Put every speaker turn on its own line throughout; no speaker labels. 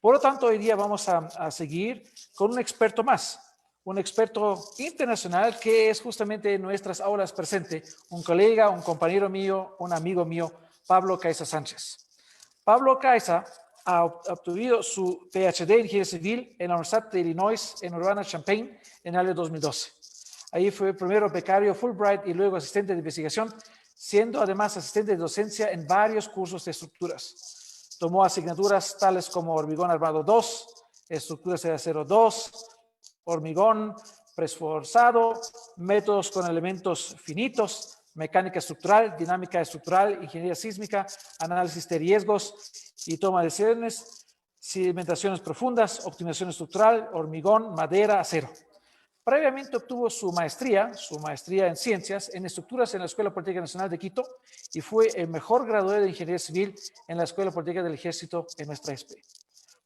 Por lo tanto, hoy día vamos a seguir con un experto más, un experto internacional que es justamente en nuestras aulas presente, un colega, un compañero mío, un amigo mío, Pablo Caiza Sánchez. Pablo Caiza ha obtenido su PhD en Ingeniería Civil en la Universidad de Illinois en Urbana-Champaign en el año 2012. Ahí fue primero becario Fulbright y luego asistente de investigación, siendo además asistente de docencia en varios cursos de estructuras. Tomó asignaturas tales como hormigón armado 2, estructuras de acero 2, hormigón preesforzado, métodos con elementos finitos, mecánica estructural, dinámica estructural, ingeniería sísmica, análisis de riesgos y toma de decisiones, cimentaciones profundas, optimización estructural, hormigón, madera, acero. Previamente obtuvo su maestría en ciencias en estructuras en la Escuela Politécnica Nacional de Quito y fue el mejor graduado de ingeniería civil en la Escuela Politécnica del Ejército en nuestra ESPE.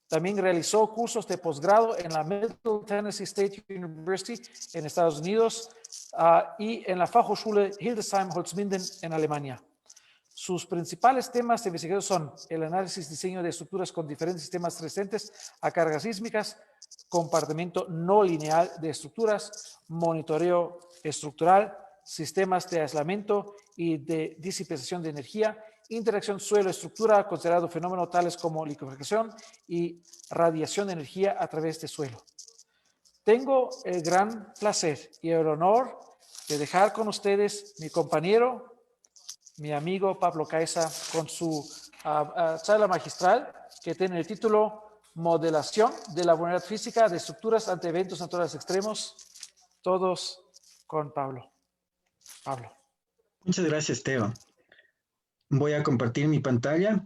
También realizó cursos de posgrado en la Middle Tennessee State University en Estados Unidos y en la Fachhochschule Hildesheim-Holzminden en Alemania. Sus principales temas de investigación son el análisis y diseño de estructuras con diferentes sistemas resistentes a cargas sísmicas, compartimiento no lineal de estructuras, monitoreo estructural, sistemas de aislamiento y de disipación de energía, interacción suelo-estructura, considerado fenómenos tales como liquefacción y radiación de energía a través de suelo. Tengo el gran placer y el honor de dejar con ustedes mi compañero, mi amigo Pablo Caiza, con su charla magistral que tiene el título Modelación de la vulnerabilidad física de estructuras ante eventos naturales extremos. Todos con Pablo. Pablo.
Muchas gracias, Teo. Voy a compartir mi pantalla.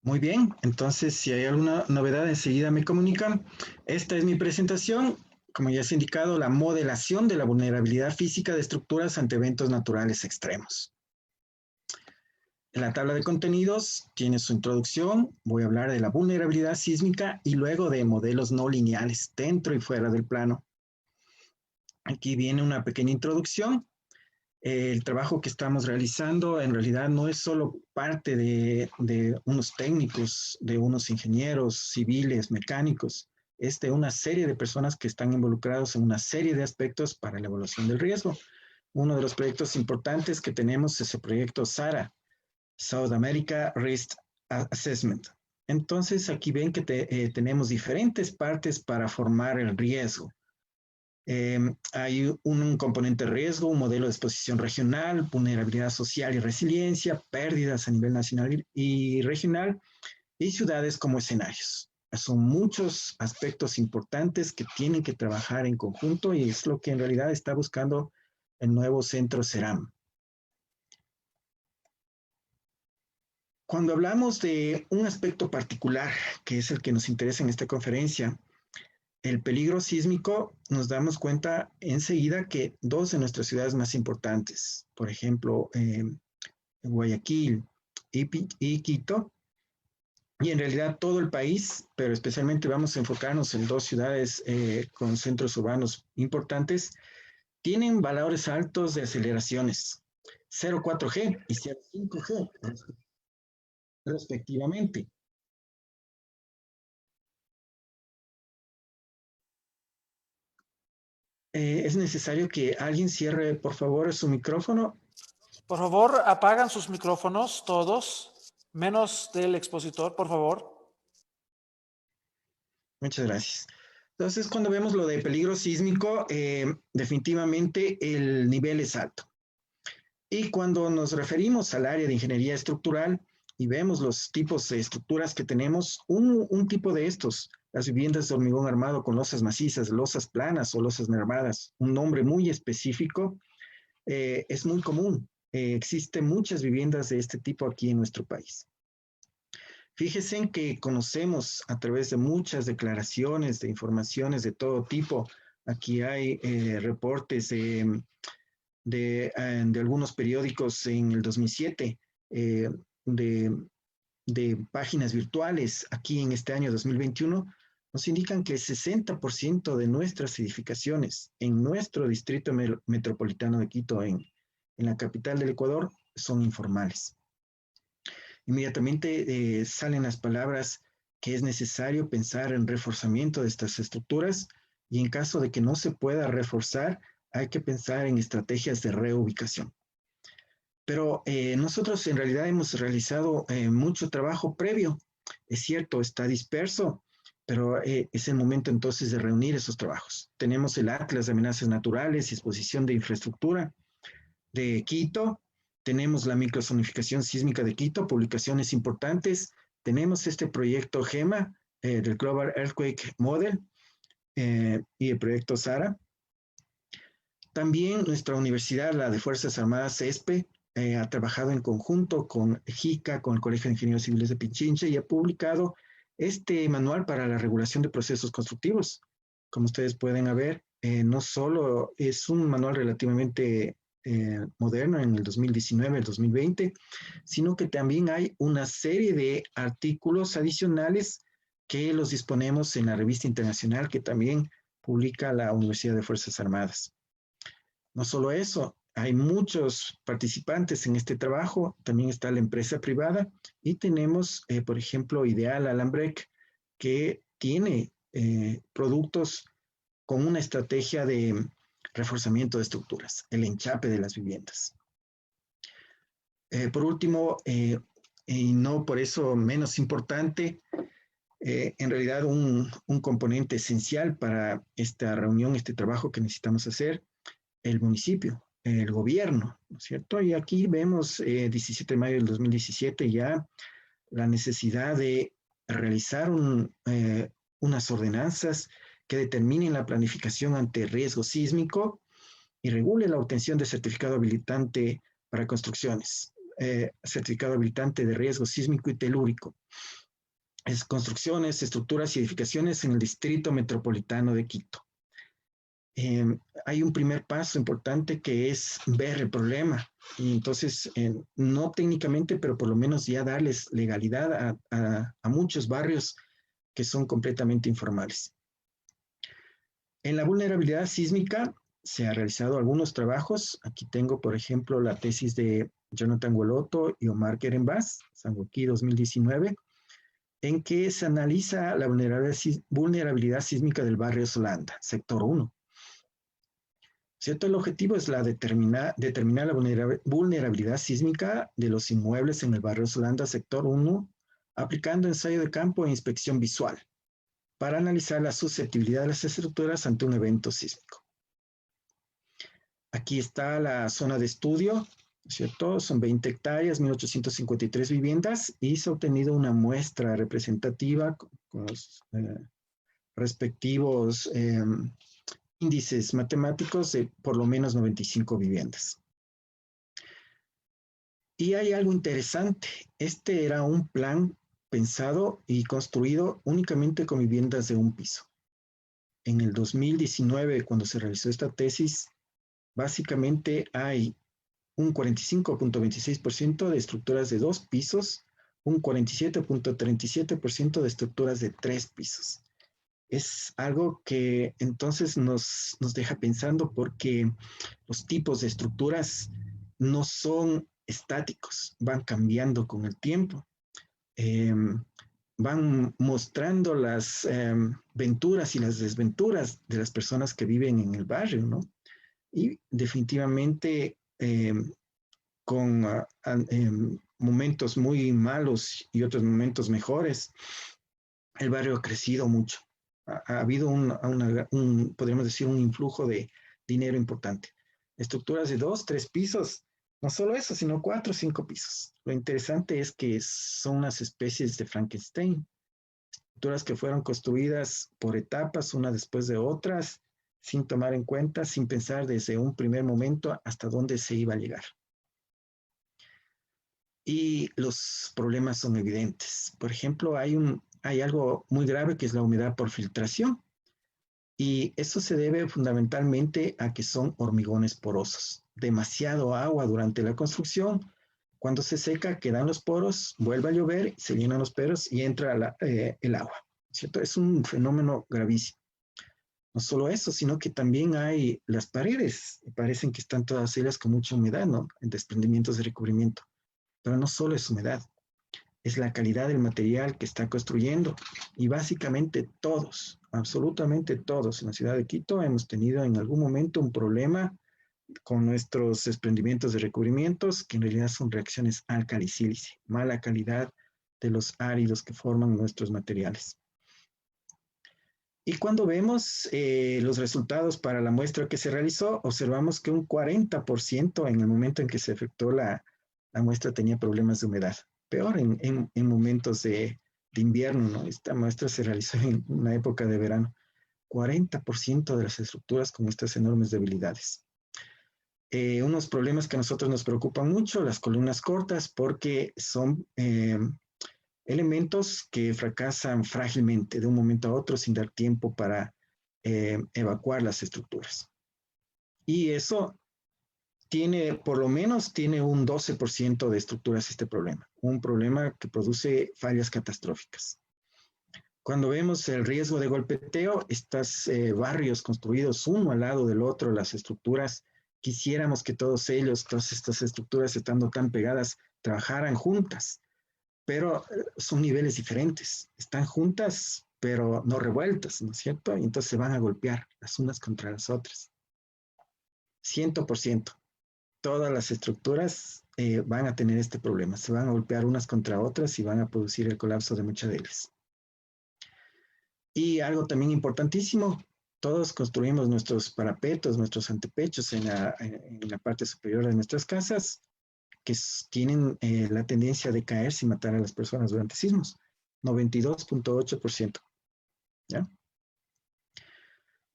Muy bien, entonces si hay alguna novedad enseguida me comunican. Esta es mi presentación. Como ya se ha indicado, la modelación de la vulnerabilidad física de estructuras ante eventos naturales extremos. En la tabla de contenidos tiene su introducción. Voy a hablar de la vulnerabilidad sísmica y luego de modelos no lineales dentro y fuera del plano. Aquí viene una pequeña introducción. El trabajo que estamos realizando en realidad no es solo parte de unos técnicos, de unos ingenieros civiles, mecánicos, es de una serie de personas que están involucrados en una serie de aspectos para la evaluación del riesgo. Uno de los proyectos importantes que tenemos es el proyecto SARA, South America Risk Assessment. Entonces aquí ven que tenemos diferentes partes para formar el riesgo. Hay un componente riesgo, un modelo de exposición regional, vulnerabilidad social y resiliencia, pérdidas a nivel nacional y regional, y ciudades como escenarios. Son muchos aspectos importantes que tienen que trabajar en conjunto y es lo que en realidad está buscando el nuevo centro CERAM. Cuando hablamos de un aspecto particular, que es el que nos interesa en esta conferencia, el peligro sísmico, nos damos cuenta enseguida que dos de nuestras ciudades más importantes, por ejemplo, Guayaquil y Quito, y en realidad todo el país, pero especialmente vamos a enfocarnos en dos ciudades con centros urbanos importantes, tienen valores altos de aceleraciones, 0,4G y 0,5G respectivamente. Es necesario que alguien cierre, por favor, su micrófono.
Por favor, apagan sus micrófonos todos, menos del expositor, por favor.
Muchas gracias. Entonces, cuando vemos lo de peligro sísmico, definitivamente el nivel es alto. Y cuando nos referimos al área de ingeniería estructural y vemos los tipos de estructuras que tenemos, un tipo de estos, las viviendas de hormigón armado con losas macizas, losas planas o losas mermadas, un nombre muy específico, es muy común. Existen muchas viviendas de este tipo aquí en nuestro país. Fíjense en que conocemos a través de muchas declaraciones, de informaciones de todo tipo. Aquí hay reportes de algunos periódicos en el 2007, de páginas virtuales aquí en este año 2021, nos indican que el 60% de nuestras edificaciones en nuestro distrito metropolitano de Quito, en la capital del Ecuador, son informales. Inmediatamente salen las palabras que es necesario pensar en reforzamiento de estas estructuras y en caso de que no se pueda reforzar, hay que pensar en estrategias de reubicación. Pero nosotros en realidad hemos realizado mucho trabajo previo. Es cierto, está disperso, pero es el momento entonces de reunir esos trabajos. Tenemos el Atlas de Amenazas Naturales y Exposición de Infraestructura de Quito. Tenemos la microzonificación sísmica de Quito, publicaciones importantes. Tenemos este proyecto GEMA del Global Earthquake Model y el proyecto SARA. También nuestra universidad, la de Fuerzas Armadas, ESPE, ha trabajado en conjunto con JICA, con el Colegio de Ingenieros Civiles de Pichincha, y ha publicado este manual para la regulación de procesos constructivos. Como ustedes pueden ver, no solo es un manual relativamente moderno en el 2019, el 2020, sino que también hay una serie de artículos adicionales que los disponemos en la revista internacional que también publica la Universidad de Fuerzas Armadas. No solo eso, hay muchos participantes en este trabajo, también está la empresa privada y tenemos, por ejemplo, Ideal Alambrec, que tiene productos con una estrategia de reforzamiento de estructuras, el enchape de las viviendas. Por último, y no por eso menos importante, en realidad un componente esencial para esta reunión, este trabajo que necesitamos hacer, el municipio, el gobierno, ¿no es cierto? Y aquí vemos 17 de mayo del 2017 ya la necesidad de realizar unas ordenanzas que determinen la planificación ante riesgo sísmico y regule la obtención de certificado habilitante para construcciones, certificado habilitante de riesgo sísmico y telúrico. Es construcciones, estructuras y edificaciones en el distrito metropolitano de Quito. Hay un primer paso importante que es ver el problema. Y entonces, no técnicamente, pero por lo menos ya darles legalidad a muchos barrios que son completamente informales. En la vulnerabilidad sísmica se han realizado algunos trabajos. Aquí tengo, por ejemplo, la tesis de Jonathan Gualoto y Omar Kerenbaz, Sanguquí 2019, en que se analiza la vulnerabilidad sísmica del barrio Solanda, sector 1. ¿Cierto? El objetivo es determinar la vulnerabilidad sísmica de los inmuebles en el barrio Solanda, sector 1, aplicando ensayo de campo e inspección visual para analizar la susceptibilidad de las estructuras ante un evento sísmico. Aquí está la zona de estudio, ¿cierto? Son 20 hectáreas, 1.853 viviendas y se ha obtenido una muestra representativa con los respectivos índices matemáticos de por lo menos 95 viviendas. Y hay algo interesante. Este era un plan pensado y construido únicamente con viviendas de un piso. En el 2019, cuando se realizó esta tesis, básicamente hay un 45.26% de estructuras de 2 pisos, un 47.37% de estructuras de 3 pisos. Es algo que entonces nos deja pensando porque los tipos de estructuras no son estáticos, van cambiando con el tiempo. Van mostrando las venturas y las desventuras de las personas que viven en el barrio, ¿no? Y definitivamente con momentos muy malos y otros momentos mejores, el barrio ha crecido mucho. Ha habido podríamos decir, un influjo de dinero importante. Estructuras de 2, 3 pisos, no solo eso, sino 4 o 5 pisos. Lo interesante es que son unas especies de Frankenstein, estructuras que fueron construidas por etapas, una después de otras, sin tomar en cuenta, sin pensar desde un primer momento hasta dónde se iba a llegar. Y los problemas son evidentes. Por ejemplo, hay algo muy grave que es la humedad por filtración. Y eso se debe fundamentalmente a que son hormigones porosos. Demasiado agua durante la construcción. Cuando se seca, quedan los poros, vuelve a llover, se llenan los poros y entra el agua. ¿cierto? Es un fenómeno gravísimo. No solo eso, sino que también hay las paredes, parecen que están todas ellas con mucha humedad, ¿no? En desprendimientos de recubrimiento. Pero no solo es humedad, es la calidad del material que está construyendo. Y básicamente todos, absolutamente todos en la ciudad de Quito hemos tenido en algún momento un problema con nuestros desprendimientos de recubrimientos, que en realidad son reacciones álcali-sílice, mala calidad de los áridos que forman nuestros materiales. Y cuando vemos los resultados para la muestra que se realizó, observamos que un 40% en el momento en que se efectuó la muestra tenía problemas de humedad. Peor en momentos de invierno, ¿no? Esta muestra se realizó en una época de verano. 40% de las estructuras con estas enormes debilidades. Unos problemas que a nosotros nos preocupan mucho, las columnas cortas, porque son elementos que fracasan frágilmente de un momento a otro sin dar tiempo para evacuar las estructuras. Y eso tiene, por lo menos, tiene un 12% de estructuras este problema, un problema que produce fallas catastróficas. Cuando vemos el riesgo de golpeteo, estos barrios construidos uno al lado del otro, las estructuras, quisiéramos que todos ellos, todas estas estructuras estando tan pegadas, trabajaran juntas, pero son niveles diferentes. Están juntas, pero no revueltas, ¿no es cierto? Y entonces se van a golpear las unas contra las otras. 100%. Todas las estructuras van a tener este problema. Se van a golpear unas contra otras y van a producir el colapso de muchas de ellas. Y algo también importantísimo, todos construimos nuestros parapetos, nuestros antepechos en la parte superior de nuestras casas, que tienen la tendencia de caerse y matar a las personas durante sismos. 92.8%. ¿Ya?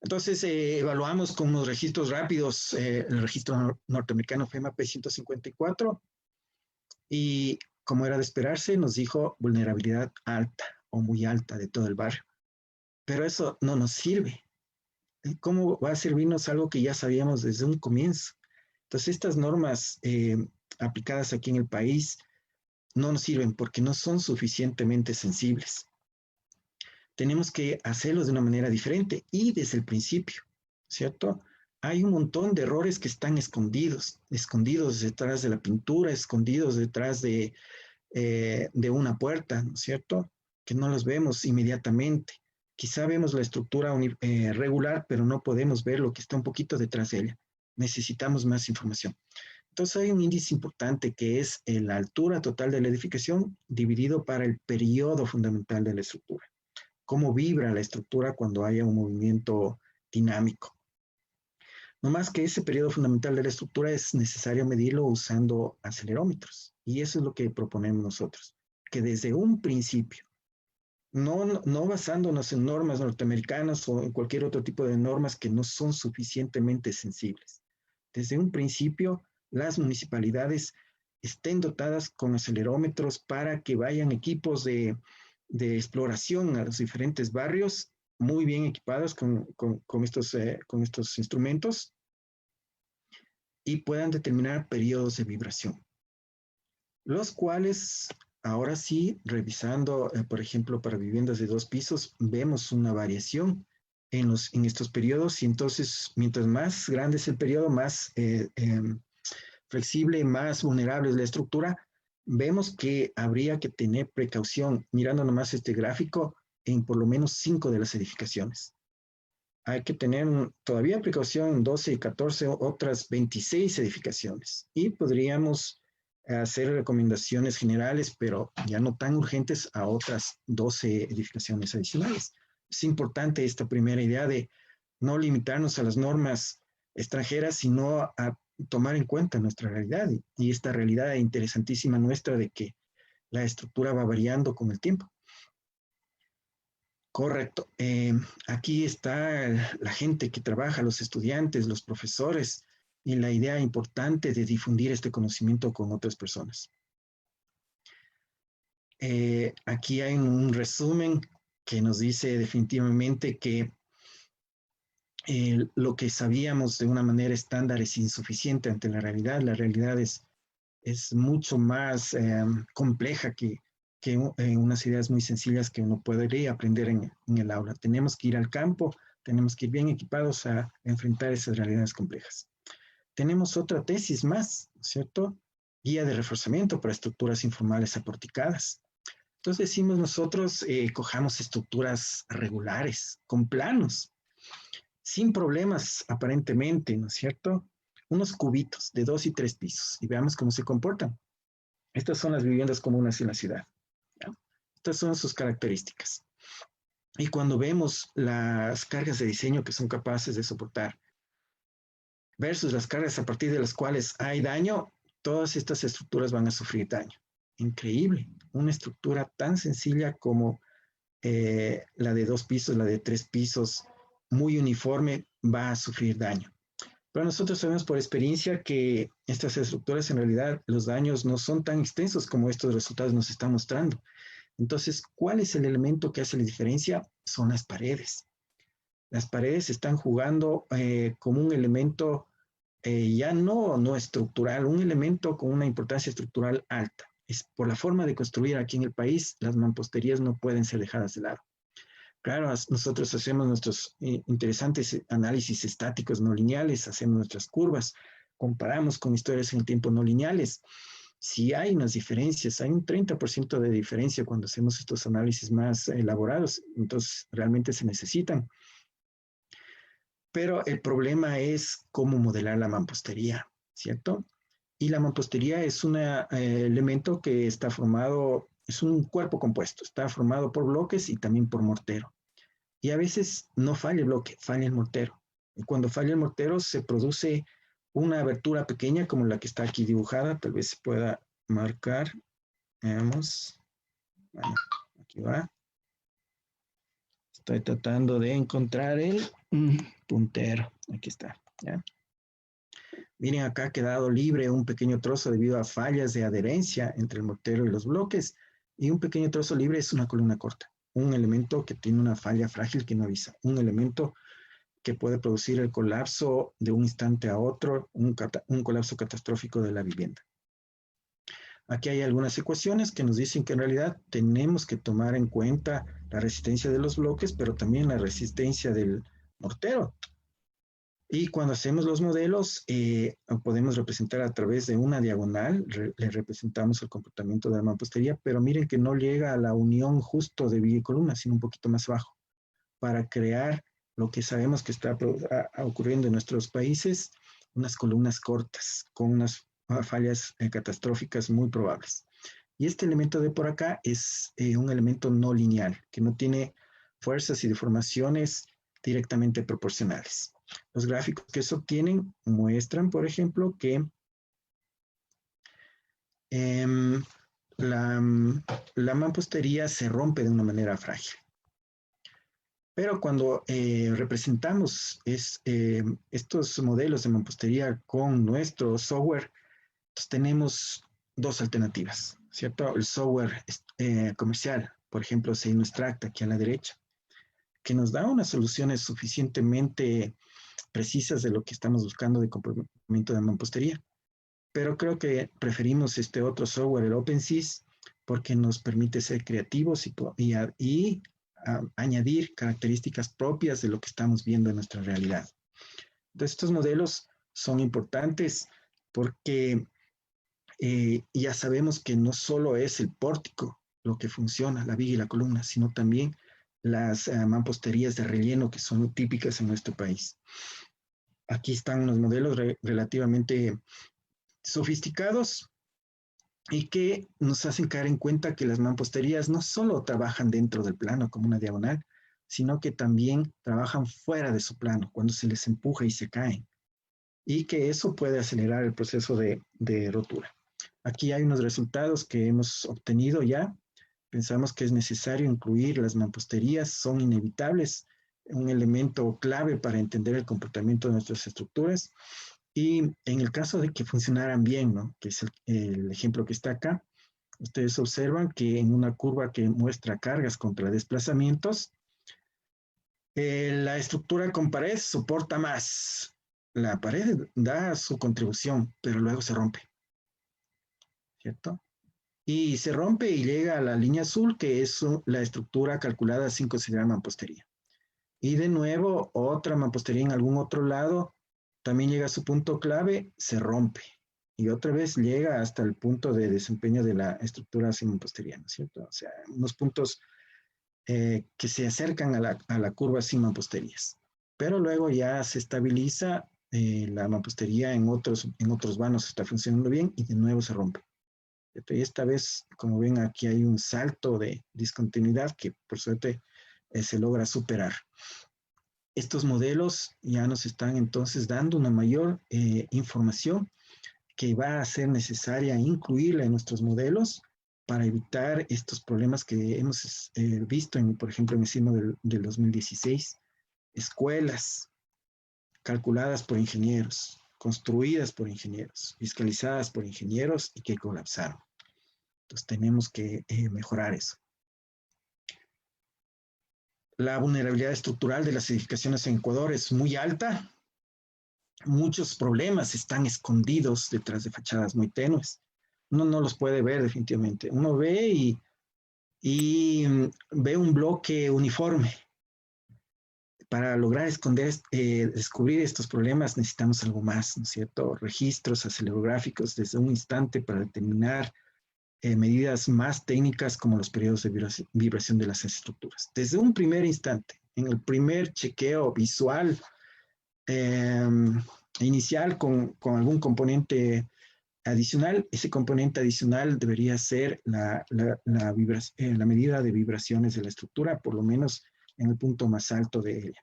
Entonces, evaluamos con unos registros rápidos el registro norteamericano FEMA P154 y, como era de esperarse, nos dijo vulnerabilidad alta o muy alta de todo el barrio. Pero eso no nos sirve. ¿Cómo va a servirnos algo que ya sabíamos desde un comienzo? Entonces, estas normas aplicadas aquí en el país no nos sirven porque no son suficientemente sensibles. Tenemos que hacerlos de una manera diferente y desde el principio, ¿cierto? Hay un montón de errores que están escondidos detrás de la pintura, escondidos detrás de una puerta, ¿no es cierto? Que no los vemos inmediatamente. Quizá vemos la estructura regular, pero no podemos ver lo que está un poquito detrás de ella. Necesitamos más información. Entonces hay un índice importante que es la altura total de la edificación dividido para el periodo fundamental de la estructura. Cómo vibra la estructura cuando haya un movimiento dinámico. No más que ese periodo fundamental de la estructura es necesario medirlo usando acelerómetros. Y eso es lo que proponemos nosotros. Que desde un principio, no basándonos en normas norteamericanas o en cualquier otro tipo de normas que no son suficientemente sensibles. Desde un principio, las municipalidades estén dotadas con acelerómetros para que vayan equipos de exploración a los diferentes barrios, muy bien equipados con estos instrumentos y puedan determinar periodos de vibración, los cuales ahora sí, revisando, por ejemplo, para viviendas de 2 pisos, vemos una variación en estos periodos y entonces mientras más grande es el periodo, más flexible, más vulnerable es la estructura, vemos que habría que tener precaución, mirando nomás este gráfico, en por lo menos 5 de las edificaciones. Hay que tener todavía precaución en 12 y 14, otras 26 edificaciones. Y podríamos hacer recomendaciones generales, pero ya no tan urgentes a otras 12 edificaciones adicionales. Es importante esta primera idea de no limitarnos a las normas extranjeras, sino a tomar en cuenta nuestra realidad y esta realidad interesantísima nuestra de que la estructura va variando con el tiempo. Correcto. Aquí está la gente que trabaja, los estudiantes, los profesores, y la idea importante de difundir este conocimiento con otras personas. Aquí hay un resumen que nos dice definitivamente que lo que sabíamos de una manera estándar es insuficiente ante la realidad. La realidad es mucho más compleja que que unas ideas muy sencillas que uno puede aprender en el aula. Tenemos que ir al campo, tenemos que ir bien equipados a enfrentar esas realidades complejas. Tenemos otra tesis más, ¿cierto? Guía de reforzamiento para estructuras informales aporticadas. Entonces decimos nosotros, cojamos estructuras regulares, con planos, sin problemas aparentemente, ¿no es cierto? Unos cubitos de 2 y 3 pisos y veamos cómo se comportan. Estas son las viviendas comunes en la ciudad, ¿ya? Estas son sus características. Y cuando vemos las cargas de diseño que son capaces de soportar versus las cargas a partir de las cuales hay daño, todas estas estructuras van a sufrir daño. Increíble. Una estructura tan sencilla como la de 2 pisos, la de 3 pisos, muy uniforme, va a sufrir daño. Pero nosotros sabemos por experiencia que estas estructuras, en realidad, los daños no son tan extensos como estos resultados nos están mostrando. Entonces, ¿cuál es el elemento que hace la diferencia? Son las paredes. Las paredes están jugando como un elemento ya no estructural, un elemento con una importancia estructural alta. Es por la forma de construir aquí en el país, las mamposterías no pueden ser dejadas de lado. Claro, nosotros hacemos nuestros interesantes análisis estáticos no lineales, hacemos nuestras curvas, comparamos con historias en el tiempo no lineales. Si hay unas diferencias, hay un 30% de diferencia cuando hacemos estos análisis más elaborados, entonces realmente se necesitan. Pero el problema es cómo modelar la mampostería, ¿cierto? Y la mampostería es un elemento que está formado, es un cuerpo compuesto, está formado por bloques y también por mortero. Y a veces no falla el bloque, falla el mortero. Y cuando falla el mortero se produce una abertura pequeña como la que está aquí dibujada, tal vez se pueda marcar. Veamos. Bueno, aquí va. Estoy tratando de encontrar el puntero. Aquí está. ¿Ya? Miren, acá ha quedado libre un pequeño trozo debido a fallas de adherencia entre el mortero y los bloques. Y un pequeño trozo libre es una columna corta. Un elemento que tiene una falla frágil que no avisa. Un elemento que puede producir el colapso de un instante a otro, un colapso catastrófico de la vivienda. Aquí hay algunas ecuaciones que nos dicen que en realidad tenemos que tomar en cuenta la resistencia de los bloques, pero también la resistencia del mortero. Y cuando hacemos los modelos, podemos representar a través de una diagonal, le representamos el comportamiento de la mampostería, pero miren que no llega a la unión justo de viga y columna, sino un poquito más bajo, para crear lo que sabemos que está ocurriendo en nuestros países, unas columnas cortas, con unas fallas catastróficas muy probables. Y este elemento de por acá es un elemento no lineal, que no tiene fuerzas y deformaciones directamente proporcionales. Los gráficos que se obtienen muestran, por ejemplo, que la mampostería se rompe de una manera frágil. Pero cuando representamos estos modelos de mampostería con nuestro software, pues tenemos dos alternativas, ¿cierto? El software comercial, por ejemplo, Seinustract, aquí a la derecha, que nos da unas soluciones suficientemente precisas de lo que estamos buscando de comportamiento de mampostería. Pero creo que preferimos este otro software, el OpenSys, porque nos permite ser creativos y añadir características propias de lo que estamos viendo en nuestra realidad. Entonces, estos modelos son importantes porque ya sabemos que no solo es el pórtico lo que funciona, la viga y la columna, sino también las mamposterías de relleno que son típicas en nuestro país. Aquí están los modelos relativamente sofisticados y que nos hacen caer en cuenta que las mamposterías no solo trabajan dentro del plano como una diagonal, sino que también trabajan fuera de su plano, cuando se les empuja y se caen, y que eso puede acelerar el proceso de rotura. Aquí hay unos resultados que hemos obtenido ya. Pensamos que es necesario incluir las mamposterías, son inevitables, un elemento clave para entender el comportamiento de nuestras estructuras. Y en el caso de que funcionaran bien, ¿no? Que es el ejemplo que está acá, ustedes observan que en una curva que muestra cargas contra desplazamientos, la estructura con pared soporta más. La pared da su contribución, pero luego se rompe, ¿cierto? y se rompe y llega a la línea azul, que es la estructura calculada sin considerar mampostería. Y de nuevo, otra mampostería en algún otro lado, también llega a su punto clave, se rompe. Y otra vez llega hasta el punto de desempeño de la estructura sin mampostería, ¿no es cierto? O sea, unos puntos que se acercan a la curva sin mamposterías. Pero luego ya se estabiliza, la mampostería en otros vanos está funcionando bien y de nuevo se rompe. Y esta vez, como ven, aquí hay un salto de discontinuidad que por suerte se logra superar. Estos modelos ya nos están entonces dando una mayor información que va a ser necesaria incluirla en nuestros modelos para evitar estos problemas que hemos visto, por ejemplo, en el sismo del 2016. Escuelas calculadas por ingenieros, construidas por ingenieros, fiscalizadas por ingenieros y que colapsaron. Entonces tenemos que mejorar eso. La vulnerabilidad estructural de las edificaciones en Ecuador es muy alta. Muchos problemas están escondidos detrás de fachadas muy tenues. Uno no los puede ver definitivamente. Uno ve y ve un bloque uniforme. Para lograr descubrir estos problemas necesitamos algo más, ¿no es cierto? Registros acelerográficos desde un instante para determinar medidas más técnicas como los periodos de vibración de las estructuras. Desde un primer instante, en el primer chequeo visual eh, inicial con algún componente adicional, ese componente adicional debería ser la medida de vibraciones de la estructura, por lo menos en el punto más alto de ella.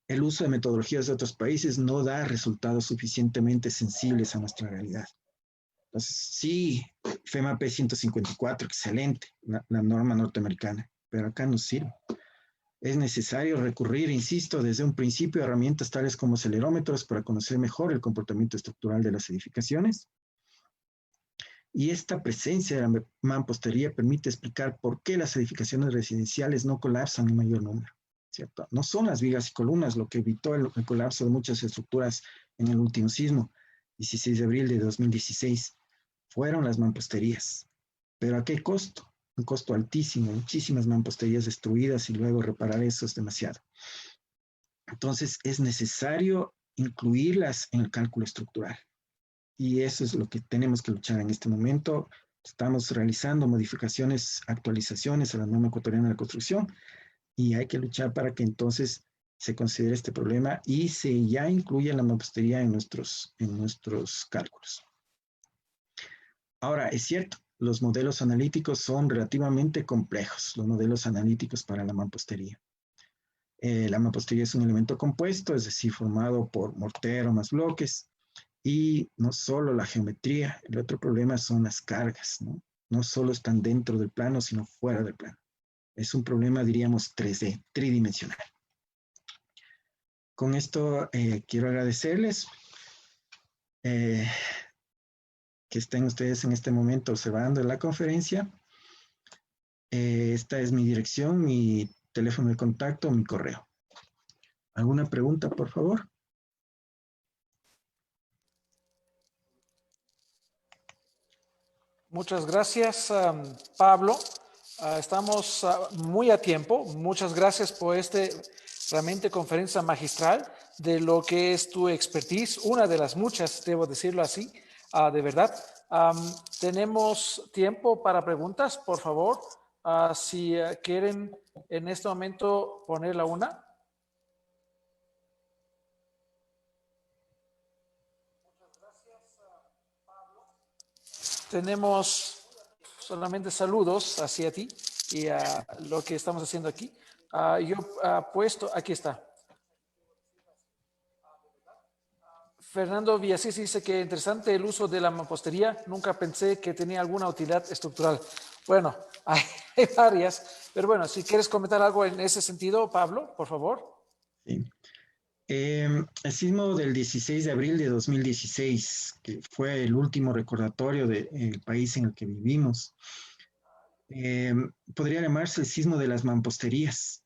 El uso de metodologías de otros países no da resultados suficientemente sensibles a nuestra realidad. Entonces, sí, FEMA P154, excelente, la norma norteamericana, pero acá no sirve. Es necesario recurrir, insisto, desde un principio a herramientas tales como acelerómetros para conocer mejor el comportamiento estructural de las edificaciones. Y esta presencia de la mampostería permite explicar por qué las edificaciones residenciales no colapsan en mayor número, ¿cierto? No son las vigas y columnas lo que evitó el colapso de muchas estructuras en el último sismo, 16 de abril de 2016. Fueron las mamposterías. ¿Pero a qué costo? Un costo altísimo, muchísimas mamposterías destruidas y luego reparar eso es demasiado. Entonces es necesario incluirlas en el cálculo estructural. Y eso es lo que tenemos que luchar en este momento. Estamos realizando modificaciones, actualizaciones a la norma ecuatoriana de la construcción y hay que luchar para que entonces se considere este problema y se ya incluya la mampostería en nuestros cálculos. Ahora, es cierto, los modelos analíticos son relativamente complejos, los modelos analíticos para la mampostería. La mampostería es un elemento compuesto, es decir, formado por mortero más bloques, y no solo la geometría, el otro problema son las cargas, ¿no? No solo están dentro del plano, sino fuera del plano. Es un problema, diríamos, 3D, tridimensional. Con esto quiero agradecerles que estén ustedes en este momento observando la conferencia. Esta es mi dirección, mi teléfono de contacto, mi correo. ¿Alguna pregunta, por favor?
Muchas gracias, Pablo. Estamos muy a tiempo. Muchas gracias por realmente conferencia magistral de lo que es tu expertise, una de las muchas, debo decirlo así, de verdad. Tenemos tiempo para preguntas, por favor. Si quieren en este momento ponerla una. Tenemos solamente saludos hacia ti y a lo que estamos haciendo aquí. Yo puesto, aquí está. Fernando Villasís dice que interesante el uso de la mampostería. Nunca pensé que tenía alguna utilidad estructural. Bueno, hay varias, pero bueno, si quieres comentar algo en ese sentido, Pablo, por favor.
Sí. El sismo del 16 de abril de 2016, que fue el último recordatorio del país en el que vivimos, podría llamarse el sismo de las mamposterías,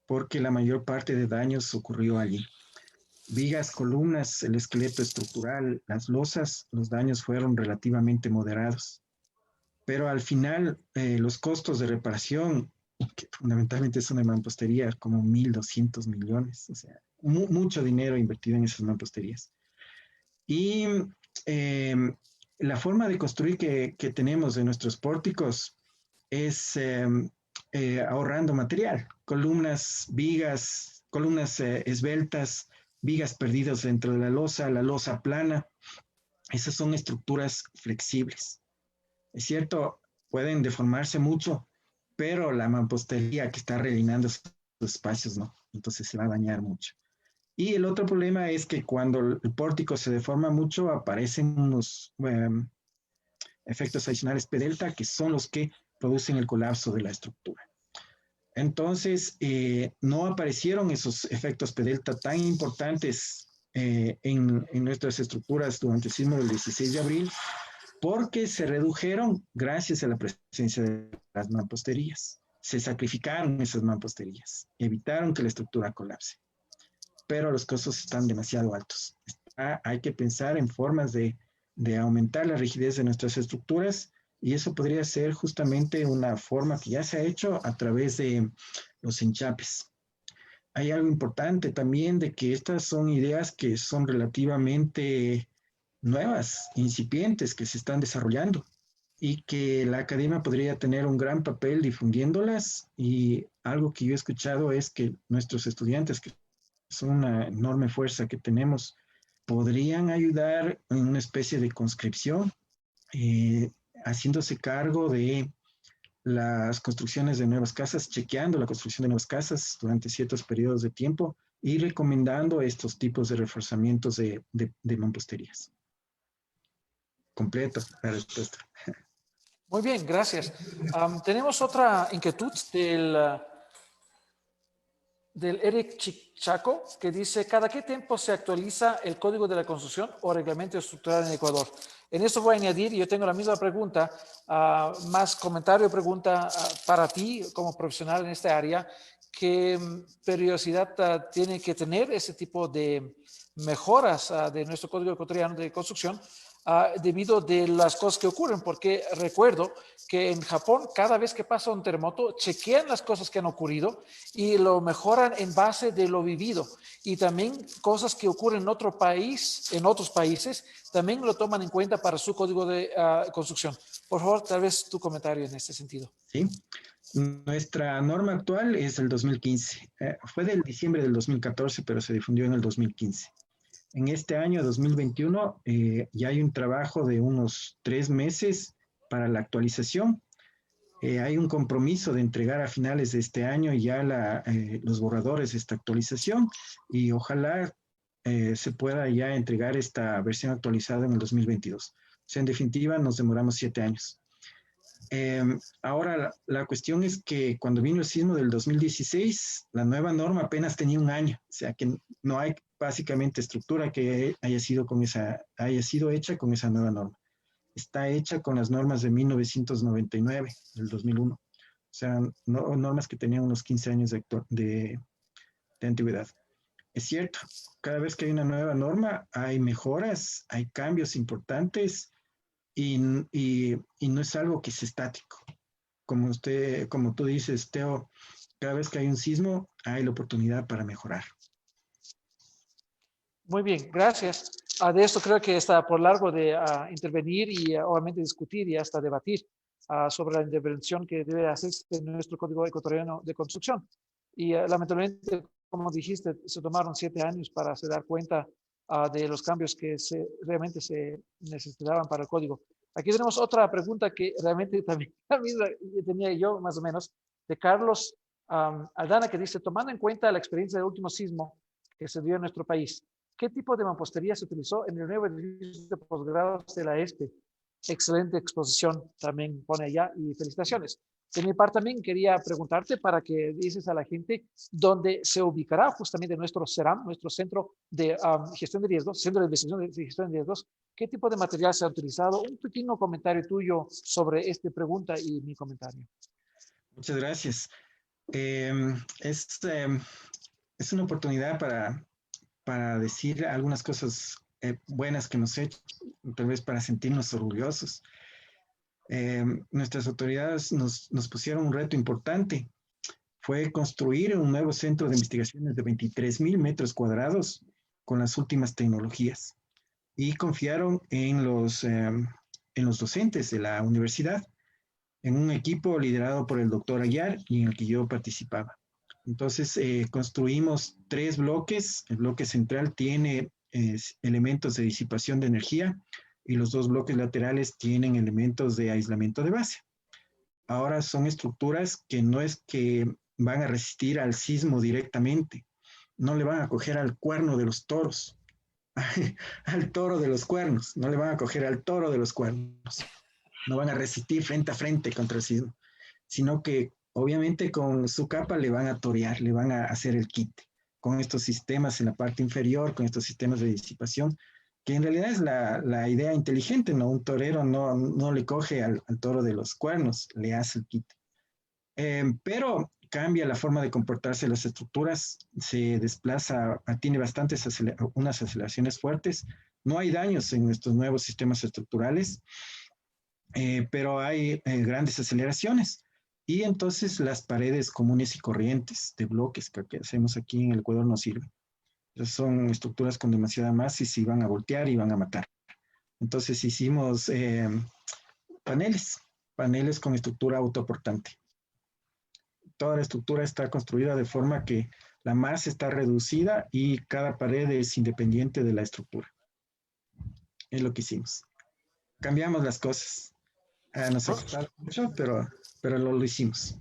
porque la mayor parte de daños ocurrió allí. Vigas, columnas, el esqueleto estructural, las losas, los daños fueron relativamente moderados. pero al final los costos de reparación, que fundamentalmente es una mampostería, como 1.200 millones, o sea, mucho dinero invertido en esas mamposterías. Y eh, la forma de construir que tenemos de nuestros pórticos es ahorrando material, columnas, vigas, columnas esbeltas, vigas perdidas dentro de la losa plana. Esas son estructuras flexibles. Es cierto, pueden deformarse mucho, pero la mampostería que está rellenando esos espacios, no, entonces se va a dañar mucho. Y el otro problema es que cuando el pórtico se deforma mucho, aparecen unos efectos adicionales P delta, que son los que producen el colapso de la estructura. Entonces, no aparecieron esos efectos P delta tan importantes en nuestras estructuras durante el sismo del 16 de abril, porque se redujeron gracias a la presencia de las mamposterías. Se sacrificaron esas mamposterías, evitaron que la estructura colapse, pero los costos están demasiado altos. Hay que pensar en formas de aumentar la rigidez de nuestras estructuras y eso podría ser justamente una forma que ya se ha hecho a través de los enchapes. Hay algo importante también de que estas son ideas que son relativamente nuevas, incipientes, que se están desarrollando y que la academia podría tener un gran papel difundiéndolas. Y algo que yo he escuchado es que nuestros estudiantes, que son una enorme fuerza que tenemos, podrían ayudar en una especie de conscripción, eh, haciéndose cargo de las construcciones de nuevas casas, chequeando la construcción de nuevas casas durante ciertos periodos de tiempo y recomendando estos tipos de reforzamientos de mamposterías. Completo la respuesta.
Muy bien, gracias. Tenemos otra inquietud del Eric Chaco, que dice, ¿cada qué tiempo se actualiza el Código de la Construcción o Reglamento Estructural en Ecuador? En esto voy a añadir, y yo tengo la misma pregunta, más comentario, pregunta para ti como profesional en esta área, ¿qué periodicidad tiene que tener ese tipo de mejoras de nuestro Código Ecuatoriano de Construcción debido de las cosas que ocurren? Porque recuerdo que en Japón, cada vez que pasa un terremoto, chequean las cosas que han ocurrido y lo mejoran en base de lo vivido. Y también cosas que ocurren en otro país, en otros países, también lo toman en cuenta para su código de construcción. Por favor, tal vez tu comentario en este sentido.
Sí, nuestra norma actual es del 2015. Fue del diciembre del 2014, pero se difundió en el 2015. En este año 2021 ya hay un trabajo de unos 3 meses para la actualización. Hay un compromiso de entregar a finales de este año ya los borradores de esta actualización y ojalá se pueda ya entregar esta versión actualizada en el 2022. O sea, en definitiva, nos demoramos 7 años. Ahora, la cuestión es que cuando vino el sismo del 2016, la nueva norma apenas tenía un año, o sea que no hay básicamente estructura que haya sido hecha con esa nueva norma. Está hecha con las normas de 1999, del 2001. O sea, normas que tenían unos 15 años de antigüedad. Es cierto, cada vez que hay una nueva norma, hay mejoras, hay cambios importantes y no es algo que es estático. Como tú dices, Teo, cada vez que hay un sismo, hay la oportunidad para mejorar.
Muy bien, gracias. De esto creo que está por largo de intervenir y obviamente discutir y hasta debatir sobre la intervención que debe hacerse en nuestro Código Ecuatoriano de Construcción. Y lamentablemente, como dijiste, se tomaron 7 años para se dar cuenta de los cambios que realmente se necesitaban para el código. Aquí tenemos otra pregunta que realmente también tenía yo más o menos, de Carlos Aldana, que dice, tomando en cuenta la experiencia del último sismo que se dio en nuestro país, ¿qué tipo de mampostería se utilizó en el nuevo edificio de posgrados de la ESPE? Excelente exposición, también pone allá, y felicitaciones. De mi parte también quería preguntarte para que dices a la gente dónde se ubicará justamente nuestro CERAM, nuestro Centro de Gestión de Riesgos, Centro de Investigación de Gestión de Riesgos, qué tipo de material se ha utilizado. Un pequeño comentario tuyo sobre esta pregunta y mi comentario.
Muchas gracias. Es una oportunidad para decir algunas cosas buenas que hemos hecho, tal vez para sentirnos orgullosos. Nuestras autoridades nos pusieron un reto importante. Fue construir un nuevo centro de investigaciones de 23,000 metros cuadrados con las últimas tecnologías y confiaron en los docentes de la universidad, en un equipo liderado por el doctor Aguiar y en el que yo participaba. Entonces, construimos 3 bloques. El bloque central tiene elementos de disipación de energía y los 2 bloques laterales tienen elementos de aislamiento de base. Ahora son estructuras que no es que van a resistir al sismo directamente, no le van a coger al cuerno de los toros, al toro de los cuernos, no le van a coger al toro de los cuernos, no van a resistir frente a frente contra el sismo, sino que obviamente con su capa le van a torear, le van a hacer el quite, con estos sistemas en la parte inferior, con estos sistemas de disipación, que en realidad es la idea inteligente, ¿no? Un torero no le coge al toro de los cuernos, le hace el quite. Pero cambia la forma de comportarse las estructuras, se desplaza, tiene unas aceleraciones fuertes, no hay daños en nuestros nuevos sistemas estructurales, pero hay grandes aceleraciones. Y entonces las paredes comunes y corrientes de bloques que hacemos aquí en el Ecuador no sirven. Son estructuras con demasiada masa y se van a voltear y van a matar. Entonces hicimos paneles con estructura autoportante. Toda la estructura está construida de forma que la masa está reducida y cada pared es independiente de la estructura. Es lo que hicimos. Cambiamos las cosas. Nos ha costado mucho, pero lo hicimos.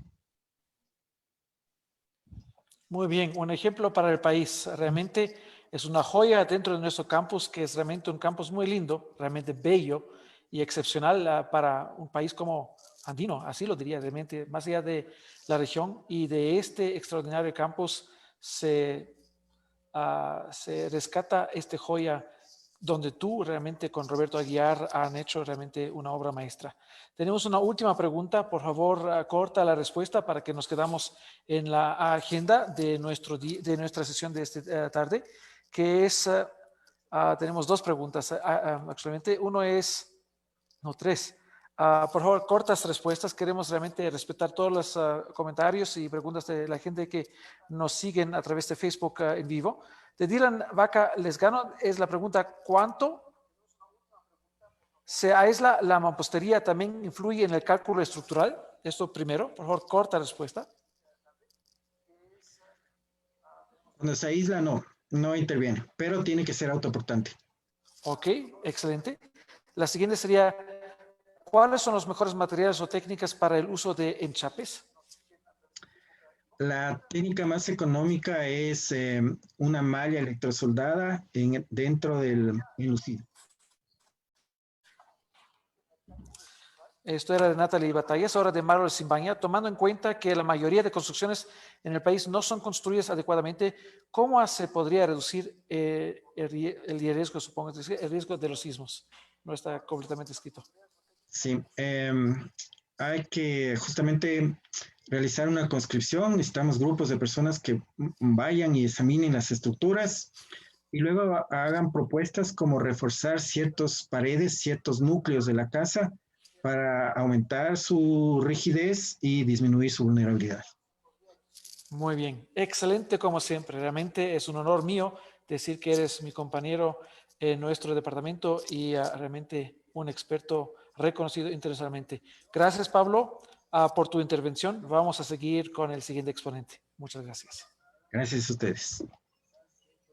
Muy bien, un ejemplo para el país. Realmente es una joya dentro de nuestro campus, que es realmente un campus muy lindo, realmente bello y excepcional para un país como andino, así lo diría realmente, más allá de la región. Y de este extraordinario campus se rescata esta joya donde tú realmente con Roberto Aguiar han hecho realmente una obra maestra. Tenemos una última pregunta, por favor, corta la respuesta para que nos quedamos en la agenda de nuestra sesión de esta tarde, que es, tenemos 2 preguntas actualmente. Uno es, no, 3. Por favor, cortas respuestas. Queremos realmente respetar todos los comentarios y preguntas de la gente que nos siguen a través de Facebook en vivo. De Dylan Vaca Lesgano es la pregunta: ¿cuánto se aísla la mampostería? ¿También influye en el cálculo estructural? Esto primero, por favor, corta respuesta.
Cuando se aísla, no interviene, pero tiene que ser autoportante.
Ok, excelente. La siguiente sería: ¿cuáles son los mejores materiales o técnicas para el uso de enchapes?
La técnica más económica es una malla electrosoldada dentro del enlucido.
Esto era de Natalie Batallas, ahora de Manuel Simbaña. Tomando en cuenta que la mayoría de construcciones en el país no son construidas adecuadamente, ¿cómo se podría reducir el riesgo, supongo, el riesgo de los sismos? No está completamente escrito.
Sí, hay que justamente realizar una conscripción. Necesitamos grupos de personas que vayan y examinen las estructuras y luego hagan propuestas como reforzar ciertas paredes, ciertos núcleos de la casa para aumentar su rigidez y disminuir su vulnerabilidad.
Muy bien, excelente como siempre. Realmente es un honor mío decir que eres mi compañero en nuestro departamento y realmente un experto reconocido internacionalmente. Gracias, Pablo, por tu intervención. Vamos a seguir con el siguiente exponente. Muchas gracias.
Gracias a ustedes.